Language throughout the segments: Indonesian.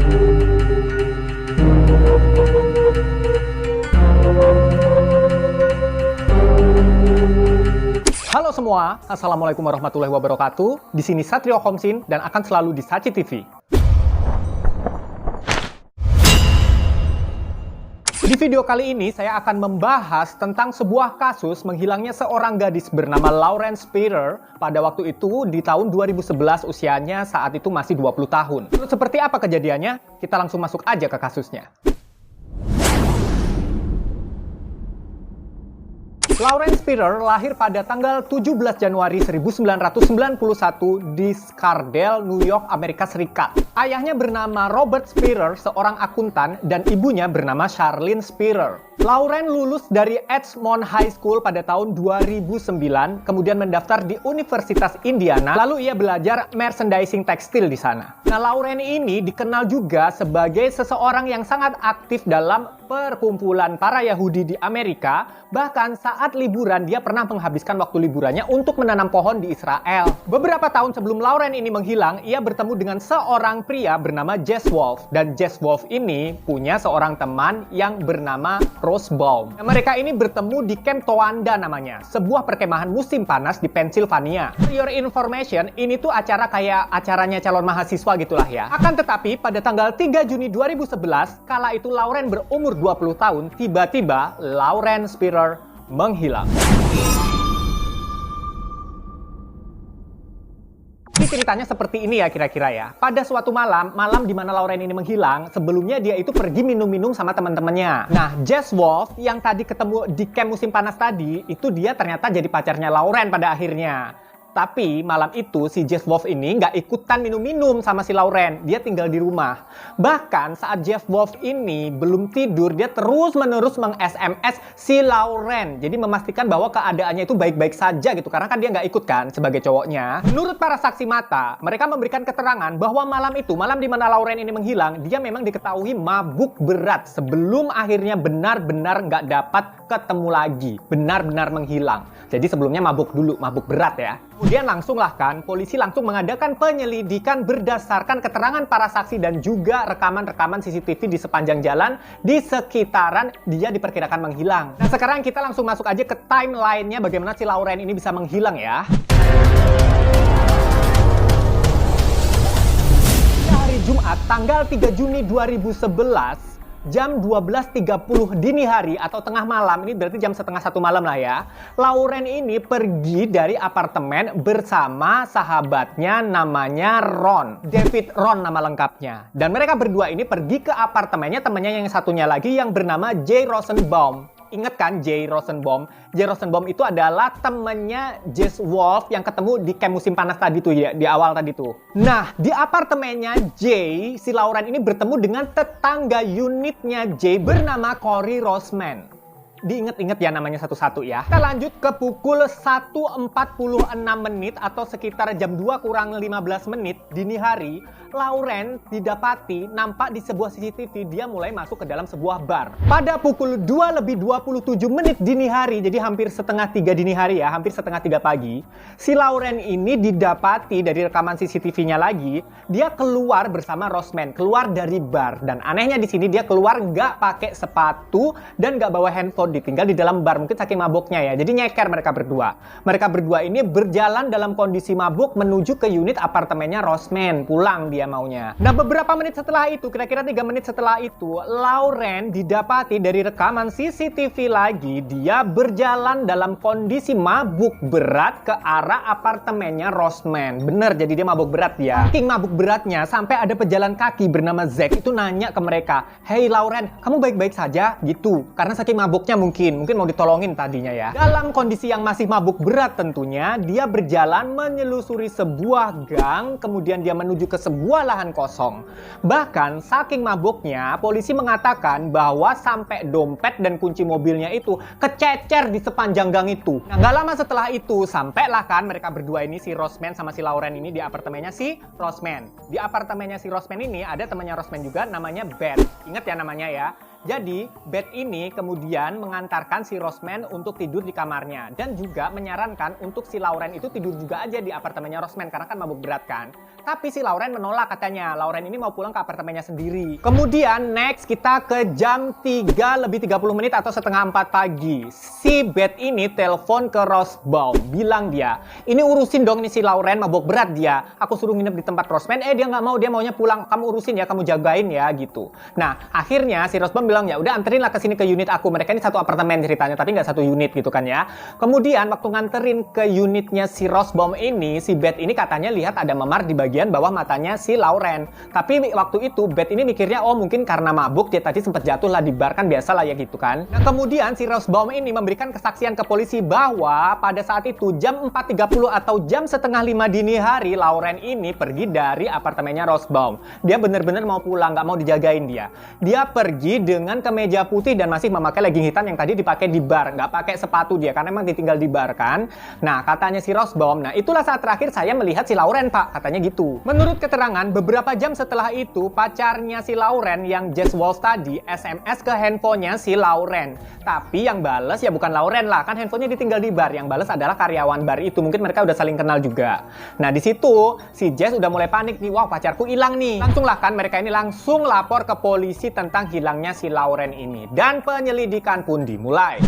Halo semua, Assalamualaikum warahmatullahi wabarakatuh. Di sini Satrio Komsin dan akan selalu di Saci TV. Di video kali ini saya akan membahas tentang sebuah kasus menghilangnya seorang gadis bernama Lauren Spierer pada waktu itu di tahun 2011, usianya saat itu masih 20 tahun. Terus seperti apa kejadiannya? Kita langsung masuk aja ke kasusnya. Lauren Spierer lahir pada tanggal 17 Januari 1991 di Scardale, New York, Amerika Serikat. Ayahnya bernama Robert Spierer, seorang akuntan, dan ibunya bernama Charlene Spierer. Lauren lulus dari Edgemont High School pada tahun 2009, kemudian mendaftar di Universitas Indiana, lalu ia belajar merchandising tekstil di sana. Nah, Lauren ini dikenal juga sebagai seseorang yang sangat aktif dalam perkumpulan para Yahudi di Amerika. Bahkan saat liburan, dia pernah menghabiskan waktu liburannya untuk menanam pohon di Israel. Beberapa tahun sebelum Lauren ini menghilang, ia bertemu dengan seorang pria bernama Jess Wolf. Dan Jess Wolf ini punya seorang teman yang bernama Rose Baum. Nah, mereka ini bertemu di Camp Towanda namanya, sebuah perkemahan musim panas di Pennsylvania. For your information, ini tuh acara kayak acaranya calon mahasiswa gitulah ya. Akan tetapi pada tanggal 3 Juni 2011, kala itu Lauren berumur 20 tahun, tiba-tiba Lauren Spierer menghilang. Ini ceritanya seperti ini ya kira-kira ya. Pada suatu malam di mana Lauren ini menghilang, sebelumnya dia itu pergi minum-minum sama teman-temannya. Nah, Jess Wolf yang tadi ketemu di camp musim panas tadi, itu dia ternyata jadi pacarnya Lauren pada akhirnya. Tapi malam itu si Jess Wolf ini nggak ikutan minum-minum sama si Lauren. Dia tinggal di rumah. Bahkan saat Jess Wolf ini belum tidur, dia terus-menerus meng-SMS si Lauren. Jadi memastikan bahwa keadaannya itu baik-baik saja gitu. Karena kan dia nggak ikut kan sebagai cowoknya. Menurut para saksi mata, mereka memberikan keterangan bahwa malam itu, malam di mana Lauren ini menghilang, dia memang diketahui mabuk berat sebelum akhirnya benar-benar nggak dapat ketemu lagi. Benar-benar menghilang. Jadi sebelumnya mabuk dulu, mabuk berat ya. Kemudian langsung lah kan, polisi langsung mengadakan penyelidikan berdasarkan keterangan para saksi dan juga rekaman-rekaman CCTV di sepanjang jalan di sekitaran dia diperkirakan menghilang. Nah sekarang kita langsung masuk aja ke timeline-nya bagaimana si Lauren ini bisa menghilang ya. Hari Jumat tanggal 3 Juni 2011, jam 12.30 dini hari atau tengah malam, ini berarti jam setengah 1 malam lah ya. Lauren ini pergi dari apartemen bersama sahabatnya namanya Ron. David Ron nama lengkapnya. Dan mereka berdua ini pergi ke apartemennya temannya yang satunya lagi yang bernama Jay Rosenbaum. Ingat kan Jay Rosenbaum? Jay Rosenbaum itu adalah temennya Jess Wolf yang ketemu di camp musim panas tadi tuh ya, di awal tadi tuh. Nah, di apartemennya Jay, si Lauren ini bertemu dengan tetangga unitnya Jay bernama Corey Roseman. Diinget-inget ya namanya satu-satu ya. Kita lanjut ke pukul 1.46 menit atau sekitar jam 2 kurang 15 menit dini hari. Lauren didapati nampak di sebuah CCTV dia mulai masuk ke dalam sebuah bar. Pada pukul 2:27 menit dini hari, jadi hampir setengah 3 dini hari ya, hampir setengah 3 pagi. Si Lauren ini didapati dari rekaman CCTV-nya lagi, dia keluar bersama Roseman, keluar dari bar. Dan anehnya di sini dia keluar nggak pakai sepatu dan nggak bawa handphone, ditinggal di dalam bar, mungkin saking mabuknya ya. Jadi nyeker mereka berdua. Mereka berdua ini berjalan dalam kondisi mabuk menuju ke unit apartemennya Roseman, pulang dia maunya. Nah beberapa menit setelah itu, kira-kira 3 menit setelah itu, Lauren didapati dari rekaman CCTV lagi, dia berjalan dalam kondisi mabuk berat ke arah apartemennya Roseman. Bener, jadi dia mabuk berat ya. Saking mabuk beratnya, sampai ada pejalan kaki bernama Zack itu nanya ke mereka, "Hey Lauren, kamu baik-baik saja?" Gitu. Karena saking mabuknya mungkin mau ditolongin tadinya ya. Dalam kondisi yang masih mabuk berat tentunya, dia berjalan menyelusuri sebuah gang, kemudian dia menuju ke sebuah lahan kosong. Bahkan saking mabuknya, polisi mengatakan bahwa sampai dompet dan kunci mobilnya itu kececer di sepanjang gang itu. Nah, gak lama setelah itu, sampailah kan mereka berdua ini, si Roseman sama si Lauren ini di apartemennya si Roseman. Di apartemennya si Roseman ini ada temannya Roseman juga namanya Beth. Ingat ya namanya ya. Jadi, Beth ini kemudian mengantarkan si Roseman untuk tidur di kamarnya. Dan juga menyarankan untuk si Lauren itu tidur juga aja di apartemennya Roseman. Karena kan mabuk berat kan. Tapi si Lauren menolak katanya. Lauren ini mau pulang ke apartemennya sendiri. Kemudian next kita ke jam 3:30 atau setengah 4 pagi. Si Beth ini telepon ke Rosbaum. Bilang dia, ini urusin dong nih si Lauren mabuk berat dia. Aku suruh nginep di tempat Roseman. Dia nggak mau, dia maunya pulang. Kamu urusin ya, kamu jagain ya gitu. Nah, akhirnya si Rosbaum bilang, ya udah anterin lah ke sini ke unit aku. Mereka ini satu apartemen ceritanya, tapi nggak satu unit gitu kan ya. Kemudian waktu nganterin ke unitnya si Rosbaum ini, si Beth ini katanya lihat ada memar di bagian bawah matanya si Lauren. Tapi waktu itu Beth ini mikirnya, oh mungkin karena mabuk dia tadi sempat jatuh lah di bar, kan biasa lah ya gitu kan. Nah kemudian si Rosbaum ini memberikan kesaksian ke polisi bahwa pada saat itu jam 4:30 atau jam setengah 5 dini hari, Lauren ini pergi dari apartemennya Rosbaum. Dia bener-bener mau pulang, nggak mau dijagain dia. Dia pergi dengan kemeja putih dan masih memakai legging hitam yang tadi dipakai di bar. Nggak pakai sepatu dia, karena emang ditinggal di bar kan. Nah, katanya si Rosbaum, nah itulah saat terakhir saya melihat si Lauren, Pak. Katanya gitu. Menurut keterangan, beberapa jam setelah itu, pacarnya si Lauren yang Jess Walsh tadi, SMS ke handphonenya si Lauren. Tapi yang bales ya bukan Lauren lah, kan handphonenya ditinggal di bar. Yang bales adalah karyawan bar itu. Mungkin mereka udah saling kenal juga. Nah, di situ si Jess udah mulai panik nih. Wah, pacarku hilang nih. Langsung lah kan, mereka ini langsung lapor ke polisi tentang hilangnya si Lauren ini. Dan penyelidikan pun dimulai.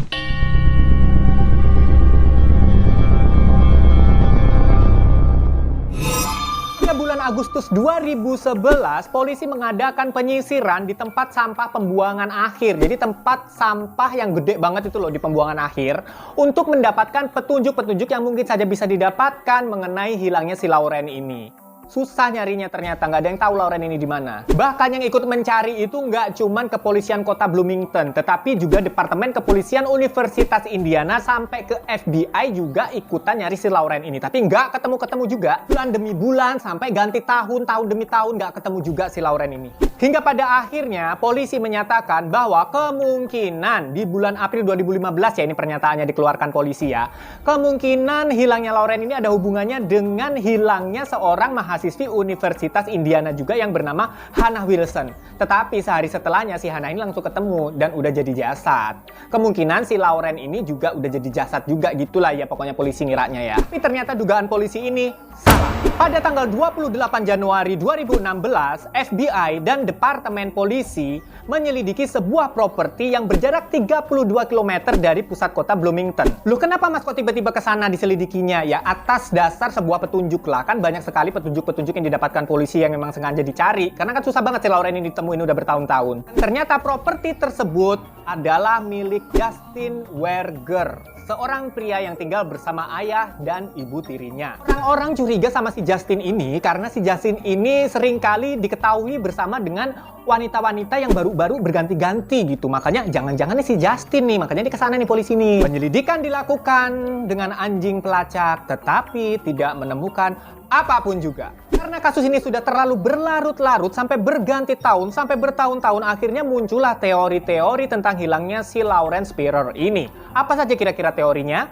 Bulan Agustus 2011, polisi mengadakan penyisiran di tempat sampah pembuangan akhir. Jadi tempat sampah yang gede banget itu loh di pembuangan akhir, untuk mendapatkan petunjuk-petunjuk yang mungkin saja bisa didapatkan mengenai hilangnya si Lauren ini. Susah nyarinya ternyata, nggak ada yang tahu Lauren ini di mana. Bahkan yang ikut mencari itu nggak cuman kepolisian kota Bloomington, tetapi juga Departemen Kepolisian Universitas Indiana sampai ke FBI juga ikutan nyari si Lauren ini. Tapi nggak ketemu-ketemu juga. Bulan demi bulan sampai ganti tahun, tahun demi tahun nggak ketemu juga si Lauren ini. Hingga pada akhirnya polisi menyatakan bahwa kemungkinan di bulan April 2015 ya, ini pernyataannya dikeluarkan polisi ya. Kemungkinan hilangnya Lauren ini ada hubungannya dengan hilangnya seorang mahasiswi Universitas Indiana juga yang bernama Hannah Wilson. Tetapi sehari setelahnya si Hannah ini langsung ketemu dan udah jadi jasad. Kemungkinan si Lauren ini juga udah jadi jasad juga gitulah ya pokoknya polisi ngiranya ya. Tapi ternyata dugaan polisi ini salah. Pada tanggal 28 Januari 2016, FBI dan Departemen Polisi menyelidiki sebuah properti yang berjarak 32 km dari pusat kota Bloomington. Loh kenapa Mas kok tiba-tiba ke sana diselidikinya? Ya atas dasar sebuah petunjuk lah. Kan banyak sekali petunjuk-petunjuk yang didapatkan polisi yang memang sengaja dicari. Karena kan susah banget si Lauren ini ditemuin udah bertahun-tahun. Ternyata properti tersebut adalah milik Justin Werger, seorang pria yang tinggal bersama ayah dan ibu tirinya. Orang-orang curiga sama si Justin ini karena si Justin ini seringkali diketahui bersama dengan wanita-wanita yang baru-baru berganti-ganti gitu. Makanya jangan-jangan si Justin nih, makanya dia kesana nih polisi nih. Penyelidikan dilakukan dengan anjing pelacak, tetapi tidak menemukan apapun juga. Karena kasus ini sudah terlalu berlarut-larut sampai berganti tahun, sampai bertahun-tahun, akhirnya muncullah teori-teori tentang hilangnya si Lauren Spirer ini. Apa saja kira-kira teorinya?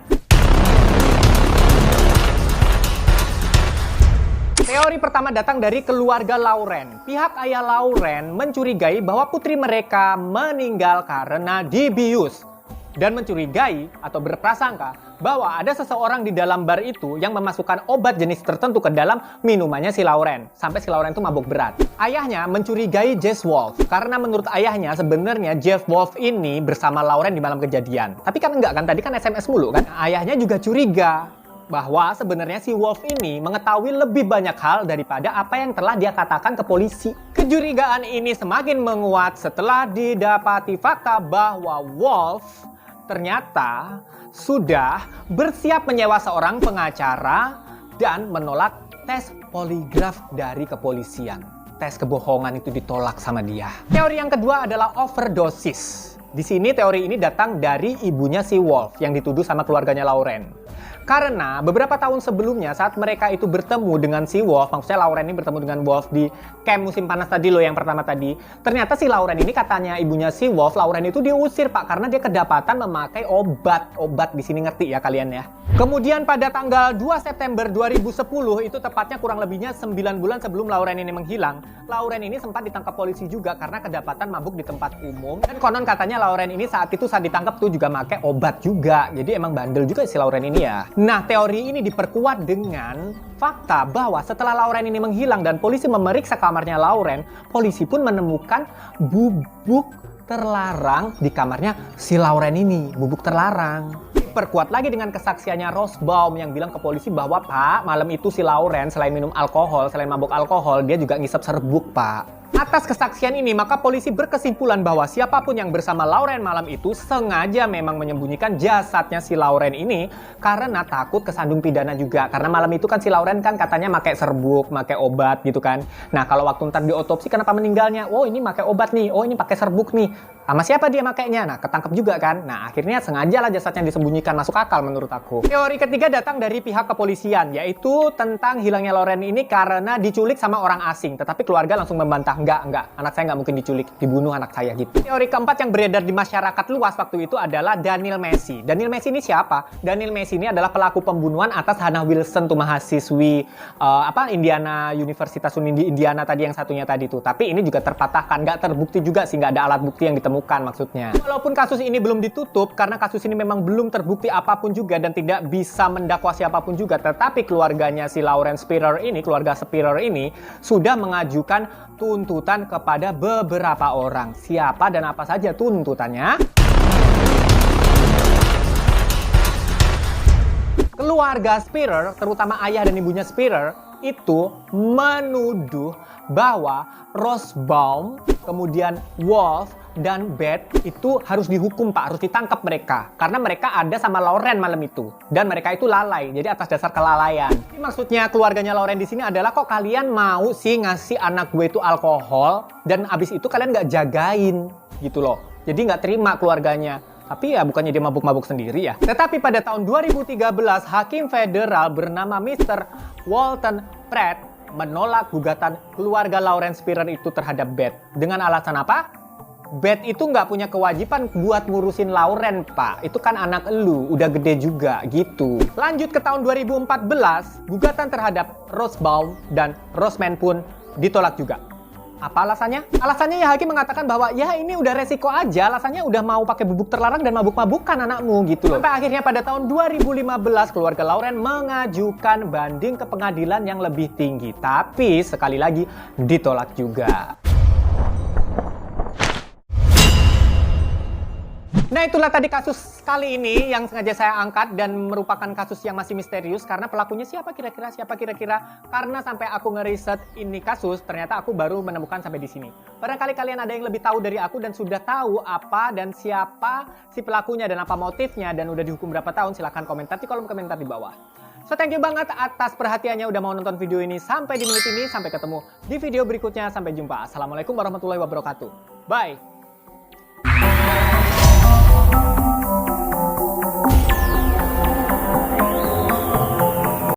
Teori pertama datang dari keluarga Lauren. Pihak ayah Lauren mencurigai bahwa putri mereka meninggal karena dibius. Dan mencurigai atau berprasangka bahwa ada seseorang di dalam bar itu yang memasukkan obat jenis tertentu ke dalam minumannya si Lauren. Sampai si Lauren itu mabuk berat. Ayahnya mencurigai Jess Walsh. Karena menurut ayahnya sebenarnya Jess Walsh ini bersama Lauren di malam kejadian. Tapi kan enggak kan, tadi kan SMS mulu kan. Ayahnya juga curiga bahwa sebenarnya si Wolf ini mengetahui lebih banyak hal daripada apa yang telah dia katakan ke polisi. Kecurigaan ini semakin menguat setelah didapati fakta bahwa Wolf ternyata sudah bersiap menyewa seorang pengacara dan menolak tes poligraf dari kepolisian. Tes kebohongan itu ditolak sama dia. Teori yang kedua adalah overdosis. Di sini teori ini datang dari ibunya si Wolf yang dituduh sama keluarganya Lauren. Karena beberapa tahun sebelumnya saat mereka itu bertemu dengan si Wolf, maksudnya Lauren ini bertemu dengan Wolf di camp musim panas tadi loh yang pertama tadi. Ternyata si Lauren ini katanya ibunya si Wolf, Lauren itu diusir Pak karena dia kedapatan memakai obat di sini, ngerti ya kalian ya. Kemudian pada tanggal 2 September 2010 itu tepatnya kurang lebihnya 9 bulan sebelum Lauren ini menghilang, Lauren ini sempat ditangkap polisi juga karena kedapatan mabuk di tempat umum. Dan konon katanya Lauren ini saat ditangkap tuh juga pakai obat juga. Jadi emang bandel juga si Lauren ini ya. Nah, teori ini diperkuat dengan fakta bahwa setelah Lauren ini menghilang dan polisi memeriksa kamarnya Lauren, polisi pun menemukan bubuk terlarang di kamarnya si Lauren ini, bubuk terlarang. Diperkuat lagi dengan kesaksiannya Rosbaum yang bilang ke polisi bahwa Pak, malam itu si Lauren selain minum alkohol, selain mabuk alkohol, dia juga ngisep serbuk Pak. Atas kesaksian ini, maka polisi berkesimpulan bahwa siapapun yang bersama Lauren malam itu sengaja memang menyembunyikan jasadnya si Lauren ini karena takut kesandung pidana juga. Karena malam itu kan si Lauren kan katanya pakai serbuk, pakai obat gitu kan. Nah, kalau waktu ntar diotopsi kenapa meninggalnya? Oh, ini pakai obat nih. Oh, ini pakai serbuk nih. Sama siapa dia makainya? Nah, ketangkep juga kan. Nah, akhirnya sengaja lah jasadnya disembunyikan, masuk akal menurut aku. Teori ketiga datang dari pihak kepolisian, yaitu tentang hilangnya Lauren ini karena diculik sama orang asing. Tetapi keluarga langsung membantah, enggak, anak saya nggak mungkin diculik, dibunuh anak saya gitu. Teori keempat yang beredar di masyarakat luas waktu itu adalah Daniel Messi. Daniel Messi ini siapa? Daniel Messi ini adalah pelaku pembunuhan atas Hannah Wilson, tuh mahasiswi Indiana Universitas Indiana tadi yang satunya tadi tuh. Tapi ini juga terpatahkan, nggak terbukti juga sih, nggak ada alat bukti yang ditemukan maksudnya. Walaupun kasus ini belum ditutup karena kasus ini memang belum terbukti apapun juga dan tidak bisa mendakwa siapapun juga, tetapi keluarganya si Lauren Spirer ini, keluarga Spirer ini sudah mengajukan tuntutan kepada beberapa orang. Siapa dan apa saja tuntutannya? Keluarga Spirer, terutama ayah dan ibunya Spirer, itu menuduh bahwa Rosbaum, kemudian Wolf, dan Beth itu harus dihukum Pak, harus ditangkap mereka. Karena mereka ada sama Lauren malam itu. Dan mereka itu lalai, jadi atas dasar kelalaian. Jadi maksudnya keluarganya Lauren di sini adalah kok kalian mau sih ngasih anak gue itu alkohol, dan abis itu kalian nggak jagain gitu loh. Jadi nggak terima keluarganya. Tapi ya bukannya dia mabuk-mabuk sendiri ya. Tetapi pada tahun 2013, Hakim Federal bernama Mr. Walton Pratt menolak gugatan keluarga Lauren Spirer itu terhadap Beth. Dengan alasan apa? Beth itu nggak punya kewajiban buat ngurusin Lauren, Pak. Itu kan anak elu, udah gede juga, gitu. Lanjut ke tahun 2014, gugatan terhadap Rosbaum dan Rosman pun ditolak juga. Apa alasannya? Alasannya ya hakim mengatakan bahwa ya ini udah resiko aja, alasannya udah mau pakai bubuk terlarang dan mabuk-mabukan anakmu gitu loh. Sampai akhirnya pada tahun 2015 keluarga Lauren mengajukan banding ke pengadilan yang lebih tinggi. Tapi sekali lagi ditolak juga. Nah, itulah tadi kasus kali ini yang sengaja saya angkat dan merupakan kasus yang masih misterius karena pelakunya siapa kira-kira. Karena sampai aku ngeriset ini kasus, ternyata aku baru menemukan sampai di sini. Barangkali kalian ada yang lebih tahu dari aku dan sudah tahu apa dan siapa si pelakunya dan apa motifnya dan udah dihukum berapa tahun, silahkan komentar di kolom komentar di bawah. So, thank you banget atas perhatiannya udah mau nonton video ini sampai di menit ini. Sampai ketemu di video berikutnya. Sampai jumpa. Assalamualaikum warahmatullahi wabarakatuh. Bye!